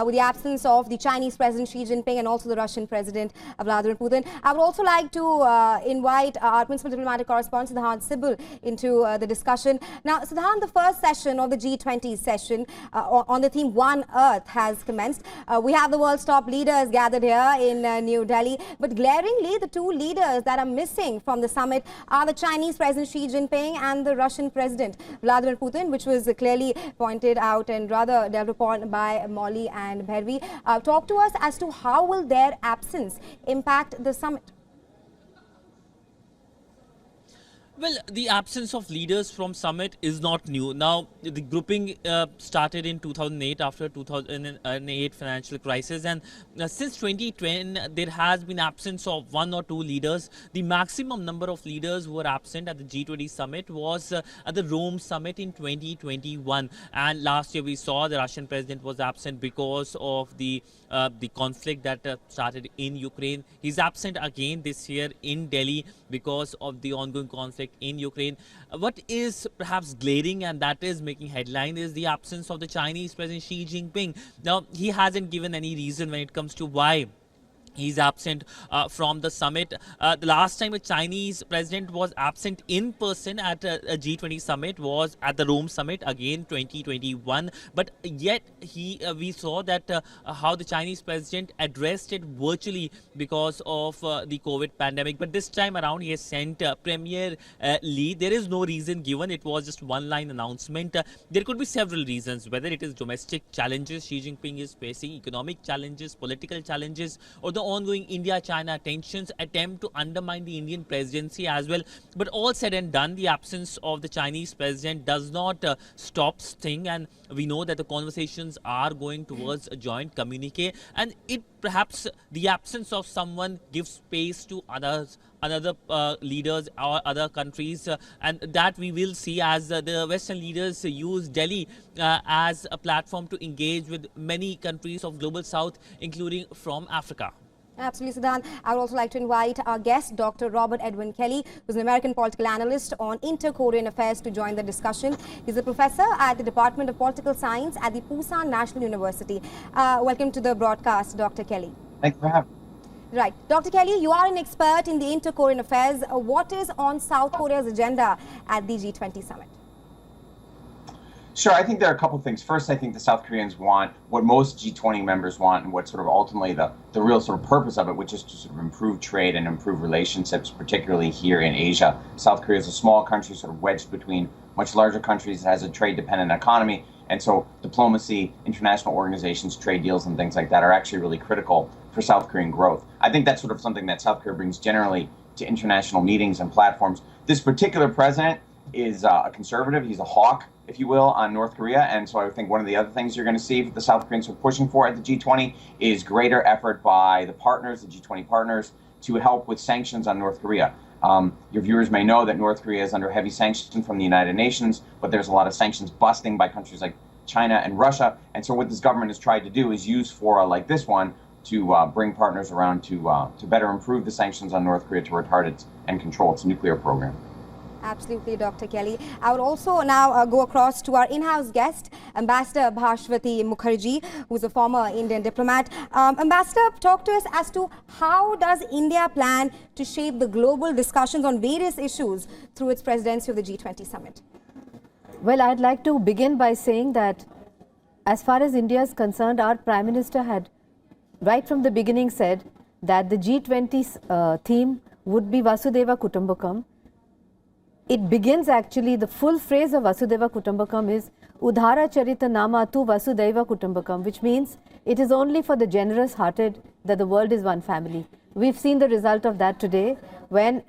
with the absence of the Chinese President Xi Jinping and also the Russian President Vladimir Putin. I would also like to invite our principal diplomatic correspondent, Siddhant Sibal, into the discussion. Now, Siddhant, the first session of the G20 session on the theme One Earth has commenced. We have the world's top leaders gathered here in New Delhi, but glaringly, the two leaders that are missing from the summit are the Chinese President Xi Jinping and the Russian President Vladimir Putin, which was clearly pointed out and rather dealt upon by Molly and Bhairavi. Talk to us as to how will their absence impact the summit? Well, the absence of leaders from summit is not new. Now, the grouping started in 2008 after 2008 financial crisis, and since 2010 there has been absence of one or two leaders. The maximum number of leaders who were absent at the G20 summit was at the Rome summit in 2021, and last year we saw the Russian president was absent because of the conflict that started in Ukraine. He's absent again this year in Delhi because of the ongoing conflict in Ukraine. What is perhaps glaring and that is making headline is the absence of the Chinese President Xi Jinping. Now, he hasn't given any reason when it comes to why he's absent from the summit. The last time a Chinese president was absent in person at a G20 summit was at the Rome summit, again 2021. But yet we saw that how the Chinese president addressed it virtually because of the COVID pandemic. But this time around he has sent Premier Lee. There is no reason given. It was just one-line announcement. There could be several reasons, whether it is domestic challenges Xi Jinping is facing, economic challenges, political challenges, or the ongoing India-China tensions attempt to undermine the Indian presidency as well. But all said and done, the absence of the Chinese president does not stop things, and we know that the conversations are going towards a joint communique, and it perhaps the absence of someone gives space to other leaders or other countries, and that we will see as the Western leaders use Delhi as a platform to engage with many countries of Global South, including from Africa. Absolutely, Siddhant. I would also like to invite our guest, Dr. Robert Edwin Kelly, who's an American political analyst on inter-Korean affairs, to join the discussion. He's a professor at the Department of Political Science at the Pusan National University. Welcome to the broadcast, Dr. Kelly. Thanks for having me. Right. Dr. Kelly, you are an expert in the inter-Korean affairs. What is on South Korea's agenda at the G20 summit? Sure, I think there are a couple things. First, I think the South Koreans want what most G20 members want, and what sort of ultimately the real sort of purpose of it, which is to sort of improve trade and improve relationships, particularly here in Asia. South Korea is a small country sort of wedged between much larger countries. It has a trade-dependent economy, and so diplomacy, international organizations, trade deals, and things like that are actually really critical for South Korean growth. I think that's sort of something that South Korea brings generally to international meetings and platforms. This particular president is a conservative. He's a hawk, if you will, on North Korea. And so I think one of the other things you're going to see the South Koreans are pushing for at the G20 is greater effort by the partners, the G20 partners, to help with sanctions on North Korea. Your viewers may know that North Korea is under heavy sanctions from the United Nations, but there's a lot of sanctions busting by countries like China and Russia. And so what this government has tried to do is use fora like this one to bring partners around to better improve the sanctions on North Korea to retard it and control its nuclear program. Absolutely, Dr. Kelly. I would also now go across to our in-house guest, Ambassador Bhashwati Mukherjee, who's a former Indian diplomat. Ambassador, talk to us as to how does India plan to shape the global discussions on various issues through its presidency of the G20 summit? Well, I'd like to begin by saying that as far as India is concerned, our Prime Minister had right from the beginning said that the G20 theme would be Vasudhaiva Kutumbakam. It begins actually, the full phrase of Vasudhaiva Kutumbakam is Udhara Charita Namatu Vasudhaiva Kutumbakam, which means it is only for the generous hearted that the world is one family. We've seen the result of that today when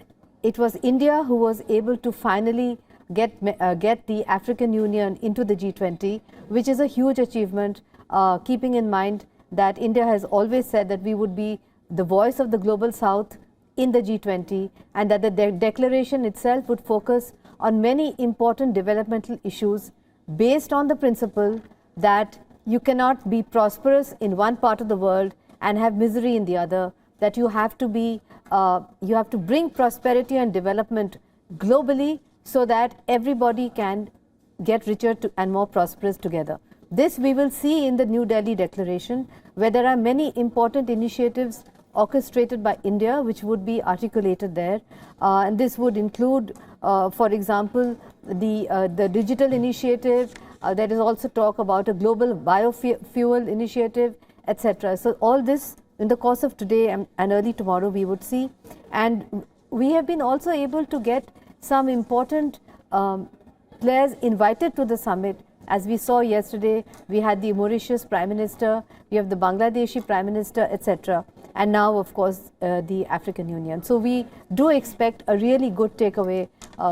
it was India who was able to finally get the African Union into the G20, which is a huge achievement, keeping in mind that India has always said that we would be the voice of the Global South in the G20, and that the declaration itself would focus on many important developmental issues based on the principle that you cannot be prosperous in one part of the world and have misery in the other, that you have to bring prosperity and development globally so that everybody can get richer and more prosperous together. This we will see in the New Delhi Declaration, where there are many important initiatives orchestrated by India, which would be articulated there. And this would include, for example, the digital initiative. There is also talk about a global biofuel initiative, etc. So all this in the course of today and early tomorrow we would see. And we have been also able to get some important players invited to the summit. As we saw yesterday, we had the Mauritius Prime Minister, we have the Bangladeshi Prime Minister, etc. And now, of course, the African Union. So we do expect a really good takeaway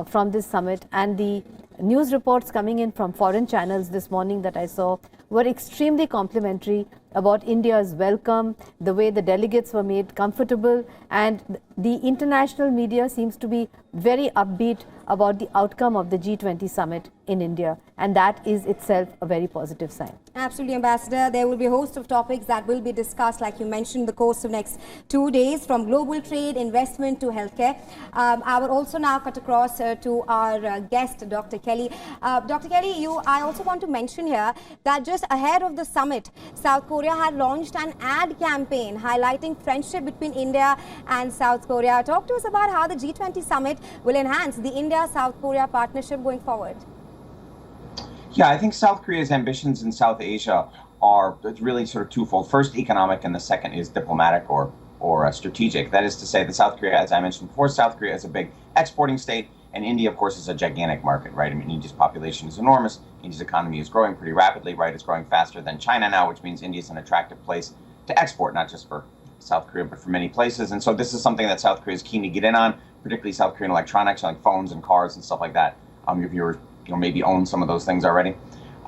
from this summit. And the news reports coming in from foreign channels this morning that I saw were extremely complimentary about India's welcome, the way the delegates were made comfortable, and the international media seems to be very upbeat about the outcome of the G20 summit in India, and that is itself a very positive sign. Absolutely, Ambassador. There will be a host of topics that will be discussed, like you mentioned, in the course of next 2 days, from global trade, investment to healthcare. I will also now cut across to our guest, Dr. Kelly. Dr. Kelly, I also want to mention here that just ahead of the summit, South Korea had launched an ad campaign highlighting friendship between India and South Korea. Talk to us about how the G20 summit will enhance the India-South Korea partnership going forward. Yeah, I think South Korea's ambitions in South Asia are really sort of twofold. First, economic, and the second is diplomatic or strategic. That is to say that South Korea, as I mentioned before, South Korea is a big exporting state, and India, of course, is a gigantic market, right? I mean, India's population is enormous. India's economy is growing pretty rapidly, right? It's growing faster than China now, which means India is an attractive place to export, not just for South Korea, but for many places. And so this is something that South Korea is keen to get in on, particularly South Korean electronics, like phones and cars and stuff like that. Your viewers, maybe own some of those things already.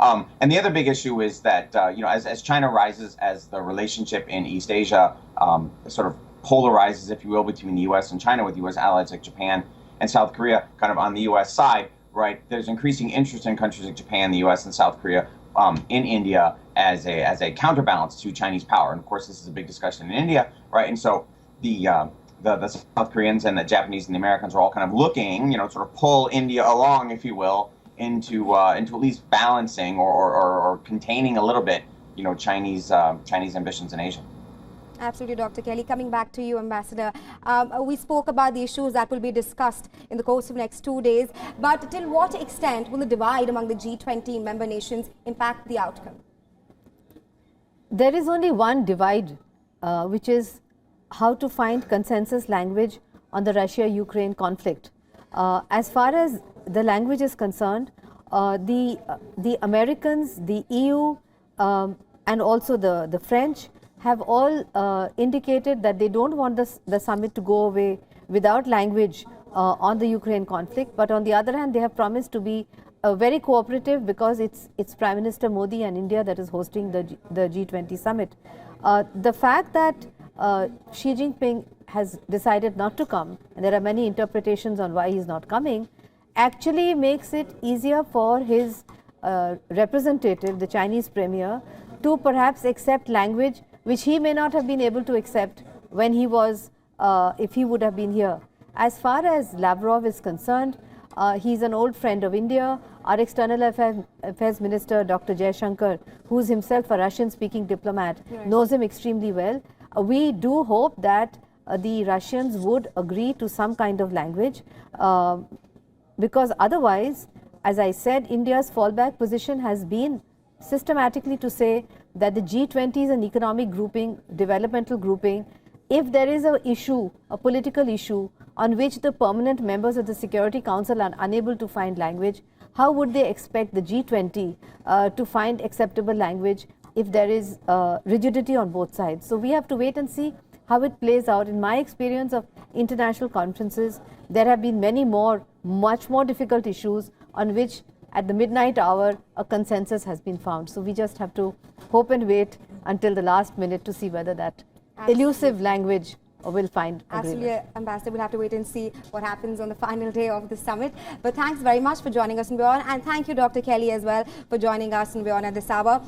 And the other big issue is that, as China rises, as the relationship in East Asia sort of polarizes, if you will, between the U.S. and China, with U.S. allies like Japan and South Korea kind of on the U.S. side, right? There's increasing interest in countries like Japan, the U.S. and South Korea in India as a counterbalance to Chinese power. And of course, this is a big discussion in India, right? And so the South Koreans and the Japanese and the Americans are all kind of looking, sort of pull India along, if you will, into at least balancing or containing a little bit, Chinese ambitions in Asia. Absolutely, Dr. Kelly. Coming back to you, Ambassador, we spoke about the issues that will be discussed in the course of next 2 days, but till what extent will the divide among the G20 member nations impact the outcome? There is only one divide, which is how to find consensus language on the Russia-Ukraine conflict. As far as the language is concerned, the Americans, the EU, and also the French have all indicated that they don't want the summit to go away without language on the Ukraine conflict. But on the other hand, they have promised to be very cooperative, because it's Prime Minister Modi and India that is hosting the G20 summit. The fact that Xi Jinping has decided not to come, and there are many interpretations on why he's not coming, actually makes it easier for his representative, the Chinese premier, to perhaps accept language which he may not have been able to accept when he was, if he would have been here. As far as Lavrov is concerned, he's an old friend of India. Our External Affairs Minister, Dr. Jaishankar, who is himself a Russian-speaking diplomat, knows him extremely well. We do hope that the Russians would agree to some kind of language, because otherwise, as I said, India's fallback position has been systematically to say that the G20 is an economic grouping, developmental grouping. If there is an issue, a political issue, on which the permanent members of the Security Council are unable to find language, how would they expect the G20 to find acceptable language if there is rigidity on both sides? So we have to wait and see how it plays out. In my experience of international conferences, there have been many more, much more difficult issues on which at the midnight hour a consensus has been found. So we just have to hope and wait until the last minute to see whether that elusive language will find agreement. Absolutely, Ambassador. We'll have to wait and see what happens on the final day of the summit. But thanks very much for joining us in WION, and thank you, Dr. Kelly, as well, for joining us in WION at this hour.